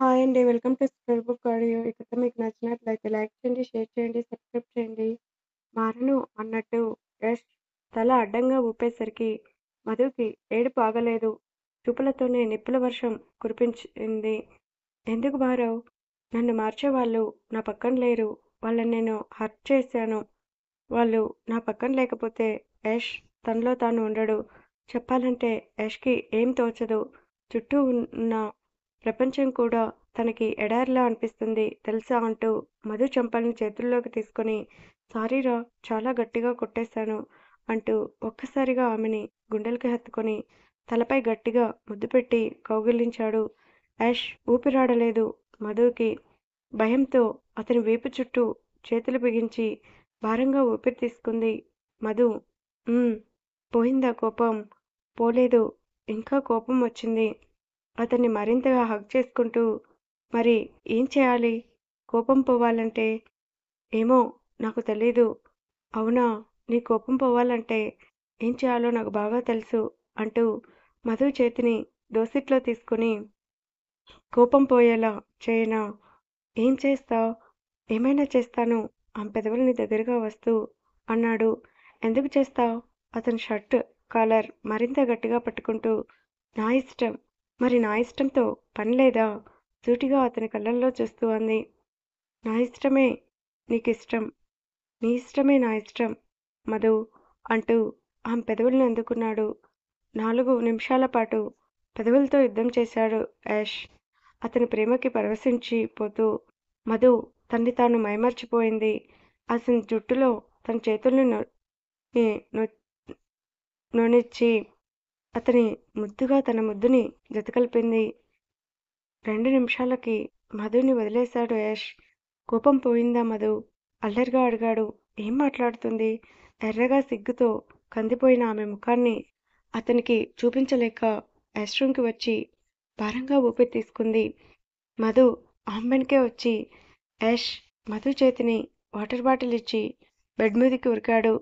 Hi అండి. Welcome to square book audio. ఈ కథ మీకు నచ్చినట్లయితే లైక్ చేయండి, షేర్ చేయండి, సబ్స్క్రైబ్ చేయండి. మారను అన్నట్టు యష్ తల అడ్డంగా ఊపేసరికి మధుకి ఏడుపు ఆగలేదు. చూపులతోనే నిప్పుల వర్షం కురిపించింది. ఎందుకు మారావు? నన్ను మార్చేవాళ్ళు నా పక్కన లేరు. వాళ్ళని నేను హర్ట్ చేశాను. వాళ్ళు నా పక్కన లేకపోతే యష్ తనలో తాను ఉండడు. చెప్పాలంటే యష్కి ఏం తోచదు. చుట్టూ ఉన్న ప్రపంచం కూడా తనకి ఎడారిలా అనిపిస్తుంది తెలుసా అంటూ మధు చెంపల్ని చేతుల్లోకి తీసుకొని సారీరా చాలా గట్టిగా కొట్టేశాను అంటూ ఒక్కసారిగా ఆమెని గుండెలకి హత్తుకొని తలపై గట్టిగా ముద్దు పెట్టి కౌగిలించాడు. యాష్ ఊపిరాడలేదు. మధుకి భయంతో అతని వీపు చుట్టూ చేతులు బిగించి భారంగా ఊపిరి తీసుకుంది. మధు "ఉమ్, పోయిందా కోపం? పోలేదు. ఇంకా కోపం వచ్చింది." అతన్ని మరింతగా హగ్ చేసుకుంటూ మరి ఏం చేయాలి? కోపం పోవాలంటే? ఏమో నాకు తెలీదు. అవునా? నీ కోపం పోవాలంటే ఏం చేయాలో నాకు బాగా తెలుసు అంటూ మధు చేతిని దోసిట్లో తీసుకుని కోపం పోయేలా చేయనా? ఏం చేస్తావ్? ఏమైనా చేస్తాను ఆమె పెదవుల్ని దగ్గరగా వస్తూ అన్నాడు. ఎందుకు చేస్తావ్? అతని షర్ట్ కాలర్ మరింత గట్టిగా పట్టుకుంటూ నా ఇష్టం. మరి నా ఇష్టంతో పనిలేదా? సూటిగా అతని కళ్ళల్లో చూస్తూ అంది. నా ఇష్టమే నీకిష్టం. నీ ఇష్టమే నా ఇష్టం మధు అంటూ ఆమె పెదవుల్ని అందుకున్నాడు. 4 నిమిషాల పాటు పెదవులతో యుద్ధం చేశాడు యాష్. అతని ప్రేమకి పరవశించిపోతూ మధు తన్ని తాను మైమర్చిపోయింది. అతని జుట్టులో తన చేతుల్ని నొ- నొనిచ్చి అతని ముద్దుగా తన ముద్దుని జతకలిపింది. 2 నిమిషాలకి మధుని వదిలేశాడు యష్. కోపం పోయిందా మధు? అల్లరిగా అడిగాడు. ఏం మాట్లాడుతుంది? ఎర్రగా సిగ్గుతో కందిపోయిన ఆమె ముఖాన్ని అతనికి చూపించలేక యష్ రూమ్కి వచ్చి భారంగా ఊపిరి తీసుకుంది. మధు ఆమెన్కే వచ్చి యష్ మధు చేతిని వాటర్ బాటిల్ ఇచ్చి బెడ్ మీదకి ఉరికాడు.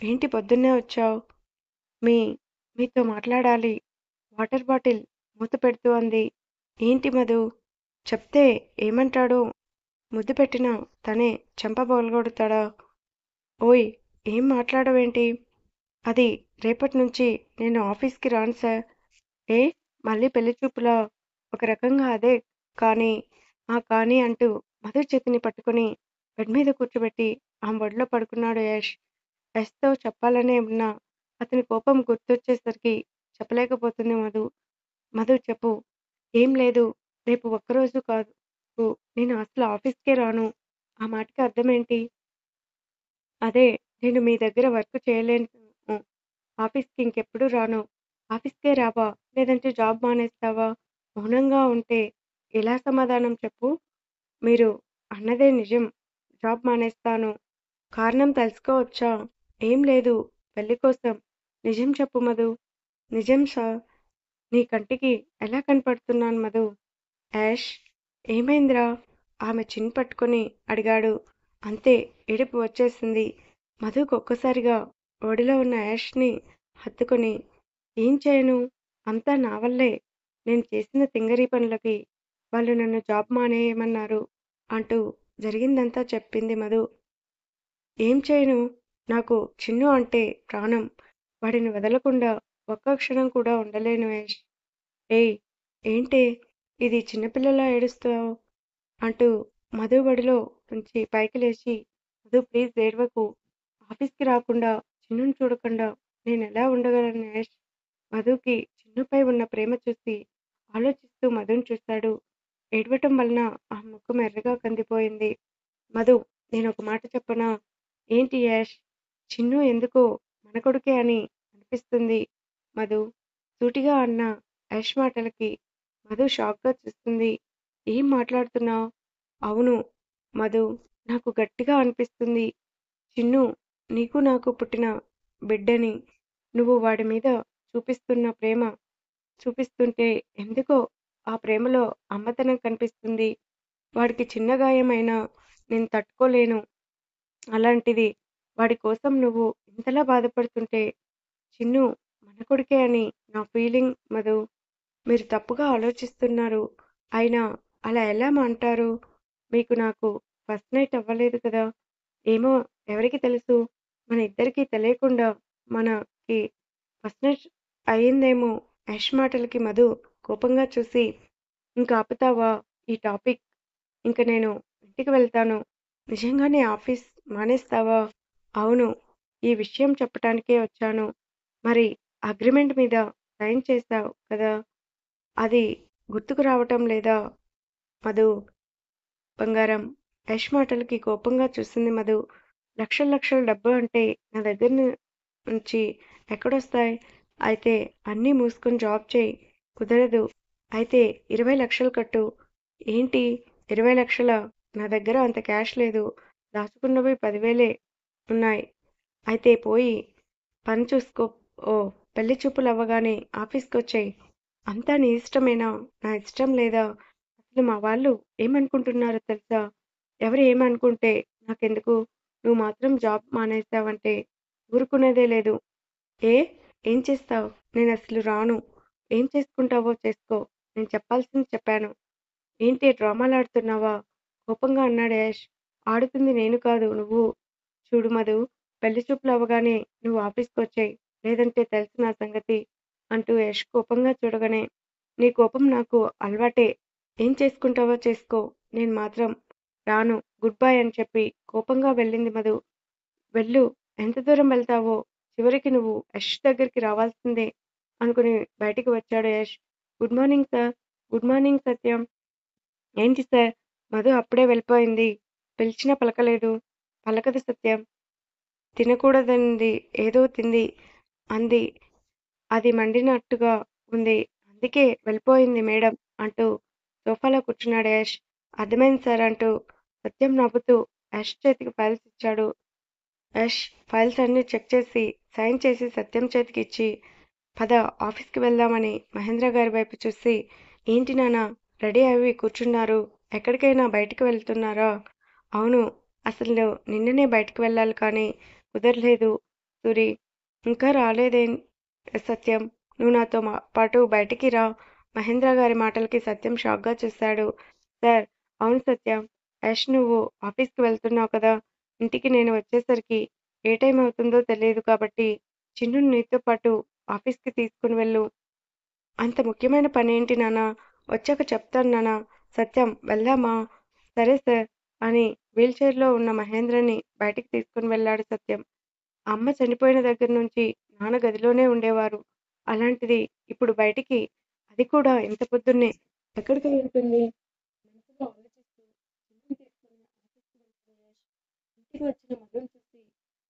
ఏంటి పొద్దున్నే వచ్చావు? మీ మీతో మాట్లాడాలి వాటర్ బాటిల్ మూత పెడుతూ అంది. ఏంటి మధు? చెప్తే ఏమంటాడో? ముద్దు పెట్టినా తనే చెంప పగలగొడతాడా? ఓయ్ ఏం మాట్లాడవేంటి? అది రేపట్నుంచి నేను ఆఫీస్కి రాను సార్. ఏ మళ్ళీ పెళ్లి చూపులా? ఒక రకంగా అదే. కానీ కానీ అంటూ మధు చేతిని పట్టుకుని బెడ్ మీద కూర్చోబెట్టి ఆమె ఒడిలో పడుకున్నాడు యష్. యష్తో చెప్పాలనే ఉన్నా అతని కోపం గుర్తొచ్చేసరికి చెప్పలేకపోతుంది మధు. మధు చెప్పు. ఏం లేదు. రేపు ఒక్కరోజు కాదు. నేను అసలు ఆఫీస్‌కే రాను. ఆ మాటకి అర్థమేంటి? అదే నేను మీ దగ్గర వర్క్ చేయలేను. ఆఫీస్‌కి ఇంకెప్పుడు రాను. ఆఫీస్‌కే రావా? లేదంటే జాబ్ మానేస్తావా? మౌనంగా ఉంటే ఎలా సమాధానం చెప్పు? మీరు అన్నదే నిజం. జాబ్ మానేస్తాను. కారణం తెలుసుకోవచ్చా? ఏం లేదు. పెళ్లి కోసం. నిజం చెప్పు మధు. నిజం సార్. నీ కంటికి ఎలా కనపడుతున్నాను మధు? యాష్ ఏమైందిరా? ఆమె చిన్ పట్టుకొని అడిగాడు. అంతే ఏడుపు వచ్చేసింది. మధుకు ఒక్కసారిగా ఒడిలో ఉన్న యాష్ని హత్తుకొని ఏం చేయను? అంతా నా వల్లే. నేను చేసిన తింగరీ పనులకి వాళ్ళు నన్ను జాబ్ మానేయమన్నారు అంటూ జరిగిందంతా చెప్పింది మధు. ఏం చేయను? నాకు చిన్ను అంటే ప్రాణం. వాడిని వదలకుండా ఒక్క క్షణం కూడా ఉండలేను యాష్. ఏయ్! ఏంటే ఇది చిన్నపిల్లలా ఏడుస్తావు? అంటూ మధు ఒడిలో నుంచి పైకి లేచి మధు ప్లీజ్ ఏడవకు. ఆఫీస్‌కి రాకుండా, చిన్నుని చూడకుండా నేనెలా ఉండగలను యాష్? మధుకి చిన్నుపై ఉన్న ప్రేమ చూసి ఆలోచిస్తూ మధుని చూశాడు. ఏడవటం వలన ఆ ముఖం ఎర్రగా కందిపోయింది. మధు నేనొక మాట చెప్పనా? ఏంటి యాష్? చిన్ను ఎందుకో మన కొడుకే అని అనిపిస్తుంది మధు. సూటిగా అన్న యాష్ మాటలకి మధు షాక్‌గా చూస్తుంది. ఏం మాట్లాడుతున్నావు? అవును మధు. నాకు గట్టిగా అనిపిస్తుంది. చిన్ను నీకు నాకు పుట్టిన బిడ్డని. నువ్వు వాడి మీద చూపిస్తున్న ప్రేమ చూపిస్తుంటే ఎందుకో ఆ ప్రేమలో అమ్మతనం కనిపిస్తుంది. వాడికి చిన్న గాయమైనా నేను తట్టుకోలేను. అలాంటిది వాడి కోసం నువ్వు ఇంతలా బాధపడుతుంటే చిన్ను మన కొడుకే అని నా ఫీలింగ్ మధు. మీరు తప్పుగా ఆలోచిస్తున్నారు. అయినా అలా ఎలా అంటారు? మీకు నాకు ఫస్ట్ నైట్ అవ్వలేదు కదా! ఏమో ఎవరికి తెలుసు? మన ఇద్దరికీ తెలియకుండా మనకి ఫస్ట్ నైట్ అయిందేమో! యష్ మాటలకి మధు కోపంగా చూసి, ఇంక ఆపుతావా ఈ టాపిక్? ఇంక నేను ఇంటికి వెళ్తాను. నిజంగానే ఆఫీస్ మానేస్తావా? అవును. ఈ విషయం చెప్పటానికే వచ్చాను. మరి అగ్రీమెంట్ మీద సైన్ చేశావు కదా! అది గుర్తుకు రావటం లేదా మధు? బంగారం. యష్ మాటలకి కోపంగా చూసింది మధు. లక్షల లక్షల డబ్బు అంటే నా దగ్గర నుంచి ఎక్కడొస్తాయి? అయితే అన్నీ మూసుకొని జాబ్ చెయ్యి. కుదరదు. అయితే 20,00,000 కట్టు. ఏంటి 20,00,000? నా దగ్గర అంత క్యాష్ లేదు. దాచుకున్నవి 10,000 ఉన్నాయి. అయితే పోయి పని చూసుకో. ఓ పెళ్లి చూపులవ్వగానే ఆఫీస్‌కొచ్చేయి. అంతా నీ ఇష్టమేనా? నా ఇష్టం లేదా? అసలు మా వాళ్ళు ఏమనుకుంటున్నారో తెలుసా? ఎవరు ఏమనుకుంటే నాకెందుకు? నువ్వు మాత్రం జాబ్ మానేశావంటే ఊరుకునేదే లేదు. ఏ? ఏం చేస్తావు? నేనసలు రాను. ఏం చేసుకుంటావో చేసుకో. నేను చెప్పాల్సింది చెప్పాను. ఏంటి డ్రామాలాడుతున్నావా? కోపంగా అన్నాడు యష్. ఆడుతుంది నేను కాదు నువ్వు. చూడు మధు, పెళ్లి చూపులు అవ్వగానే నువ్వు ఆఫీస్‌కొచ్చేయి. లేదంటే తెలుసు నా సంగతి అంటూ యష్ కోపంగా చూడగానే, నీ కోపం నాకు అలవాటే. ఏం చేసుకుంటావో చేసుకో. నేను మాత్రం రాను. గుడ్ బై అని చెప్పి కోపంగా వెళ్ళింది మధు. వెళ్ళు. ఎంత దూరం వెళ్తావో చివరికి నువ్వు యష్ దగ్గరికి రావాల్సిందే అనుకుని బయటికి వచ్చాడు Yash. Good morning sir. Good morning Satyam. ఏంటి సార్? మధు అప్పుడే వెళ్ళిపోయింది. పిలిచినా పలకలేదు. పలకదు సత్యం. తినకూడదనింది ఏదో తింది అంది. అది మండినట్టుగా ఉంది. అందుకే వెళ్ళిపోయింది మేడం అంటూ సోఫాలో కూర్చున్నాడు యష్. అర్థమైంది సార్ అంటూ సత్యం నవ్వుతూ యష్ చేతికి ఫైల్స్ ఇచ్చాడు. యష్ ఫైల్స్ అన్నీ చెక్ చేసి సైన్ చేసి సత్యం చేతికి ఇచ్చి, పద ఆఫీస్‌కి వెళ్దామని మహేంద్ర గారి వైపు చూసి, ఏంటి నాన్న రెడీ అయ్యి కూర్చున్నారు? ఎక్కడికైనా బయటికి వెళ్తున్నారా? అవును. అసలు నిన్ననే బయటికి వెళ్ళాలి కానీ కుదరలేదు సూరి. ఇంకా రాలేదేం సత్యం? నువ్వు నాతో పాటు బయటికి రా. మహేంద్ర గారి మాటలకి సత్యం షాక్‌గా చూశాడు. సార్ అవును సత్యం. యష్ నువ్వు ఆఫీస్‌కి వెళ్తున్నావు కదా! ఇంటికి నేను వచ్చేసరికి ఏ టైం అవుతుందో తెలియదు కాబట్టి చిన్నుని నీతో పాటు ఆఫీస్‌కి తీసుకుని వెళ్ళు. అంత ముఖ్యమైన పనేంటి నాన్న? వచ్చాక చెప్తాను నాన్న. సత్యం వెళ్దామా? సరే సార్ అని వీల్‌చైర్‌లో ఉన్న మహేంద్రని బయటికి తీసుకుని వెళ్ళాడు సత్యం. అమ్మ చనిపోయిన దగ్గర నుంచి నాన్న గదిలోనే ఉండేవారు. అలాంటిది ఇప్పుడు బయటికి అది కూడా ఇంత పొద్దున్నే ఎక్కడికి వెళ్తుంది? మనసులో ఆలోచిస్తూ చిన్నుని తీసుకుని ఆఫీస్‌కి వెళ్ళిపోయాడు యష్. ఇంటికి వచ్చిన మధుని చూసి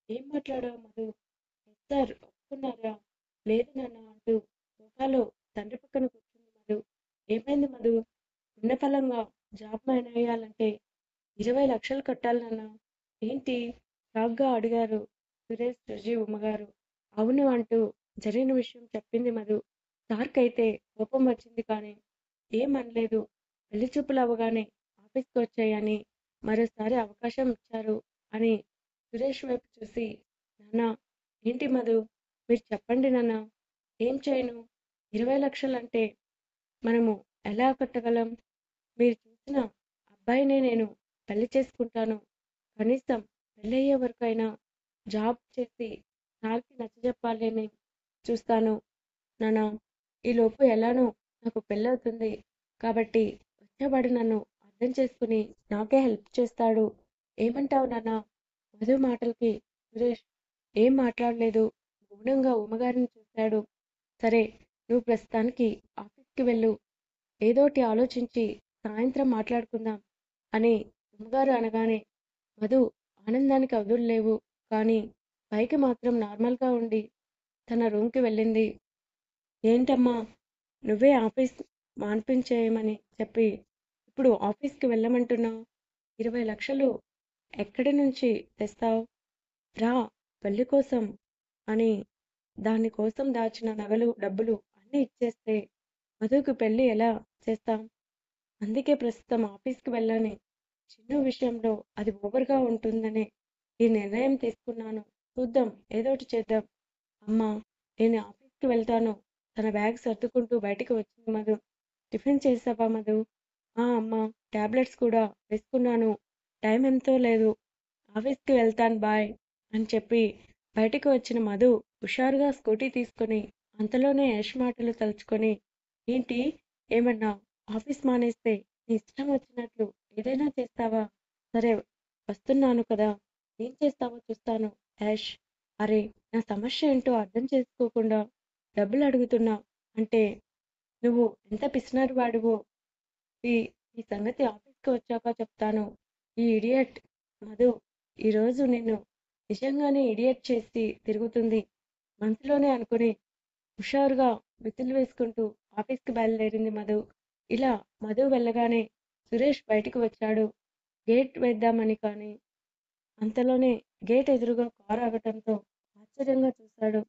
ఏం మాట్లాడావు మధు? ఎస్ సార్ ఒప్పుకున్నారా? లేదు నాన్న అంటూ సోఫాలో తండ్రి పక్కన కూర్చుంది మధు. ఏమైంది మధు? ఉన్న ఫలంగా జాబ్ మానేయాలంటే 20,00,000 కట్టాలి నాన్న. ఏంటి? షాక్‌గా అడిగారు సురేష్, సుజి ఉమ్మగారు. అవును అంటూ జరిగిన విషయం చెప్పింది మధు. సార్‌కైతే కోపం వచ్చింది కానీ ఏం అనలేదు. పెళ్లి చూపులవ్వగానే ఆఫీస్‌కొచ్చేయని మరోసారి అవకాశం ఇచ్చారు అని సురేష్ వైపు చూసి, నాన్న ఏంటి మధు? మీరు చెప్పండి నాన్న. ఏం చేయను? 20,00,000 అంటే మనము ఎలా కట్టగలం? మీరు చూసిన అబ్బాయినే నేను పెళ్లి చేసుకుంటాను. కనీసం పెళ్ళయ్యే వరకు అయినా జాబ్ చేసి సార్‌కి నచ్చజెప్పాలని చూస్తాను నాన్న. ఈలోపు ఎలానో నాకు పెళ్ళవుతుంది. కాబట్టి వచ్చేవాడు నన్ను అర్థం చేసుకుని నాకే హెల్ప్ చేస్తాడు. ఏమంటావు నాన్న? మధు మాటలకి సురేష్ ఏం మాట్లాడలేదు. మౌనంగా ఉమ్మగారిని చూశాడు. సరే నువ్వు ప్రస్తుతానికి ఆఫీస్‌కి వెళ్ళు. ఏదోటి ఆలోచించి సాయంత్రం మాట్లాడుకుందాం అని ఉమ్మగారు అనగానే మధు ఆనందానికి అవధులు కానీ పైకి మాత్రం నార్మల్‌గా ఉండి తన రూమ్‌కి వెళ్ళింది. ఏంటమ్మా నువ్వే ఆఫీస్ మాన్పించేయమని చెప్పి ఇప్పుడు ఆఫీస్‌కి వెళ్ళమంటున్నావు? 20,00,000 ఎక్కడి నుంచి తెస్తావు? రా పెళ్లి కోసం అని దాని కోసం దాచిన నగలు, డబ్బులు అన్నీ ఇచ్చేస్తే మధుకి పెళ్లి ఎలా చేస్తాం? అందుకే ప్రస్తుతం ఆఫీస్‌కి వెళ్ళని చిన్న విషయంలో అది ఓవర్‌గా ఉంటుందనే ఈ నిర్ణయం తీసుకున్నాను. చూద్దాం ఏదోటి చేద్దాం. అమ్మా నేను ఆఫీస్‌కి వెళ్తాను. తన బ్యాగ్ సర్దుకుంటూ బయటికి వచ్చింది మధు. టిఫిన్ చేసావా మధు? ఆ! అమ్మా! టాబ్లెట్స్ కూడా వేసుకున్నాను. టైం ఎంతో లేదు. ఆఫీస్‌కి వెళ్తాను బాయ్ అని చెప్పి బయటికి వచ్చిన మధు హుషారుగా స్కూటీ తీసుకొని అంతలోనే యష్ మాటలు తలుచుకొని ఏంటి ఏమన్నా ఆఫీస్ మానేస్తే నీ ఇష్టం వచ్చినట్లు ఏదైనా చేస్తావా? సరే వస్తున్నాను కదా! ఏం చేస్తావో చూస్తాను యష్. అరే నా సమస్య ఏంటో అర్థం చేసుకోకుండా డబ్బులు అడుగుతున్నా అంటే నువ్వు ఎంత పిసినారి వాడివో ఈ ఈ సంగతి ఆఫీస్‌కి వచ్చాక చెప్తాను. ఈ ఇడియట్ మధు ఈరోజు నిన్ను నిజంగానే ఇడియట్ చేసి తిరుగుతుంది. మనసులోనే అనుకుని హుషారుగా విసులు వేసుకుంటూ ఆఫీస్‌కి బయలుదేరింది మధు. ఇలా మధు వెళ్ళగానే సురేష్ బయటికి వచ్చాడు. గేట్ వేద్దామని కానీ అంతలోనే గేట్ ఎదురుగా కారు ఆగటంతో ఆశ్చర్యంగా చూశాడు.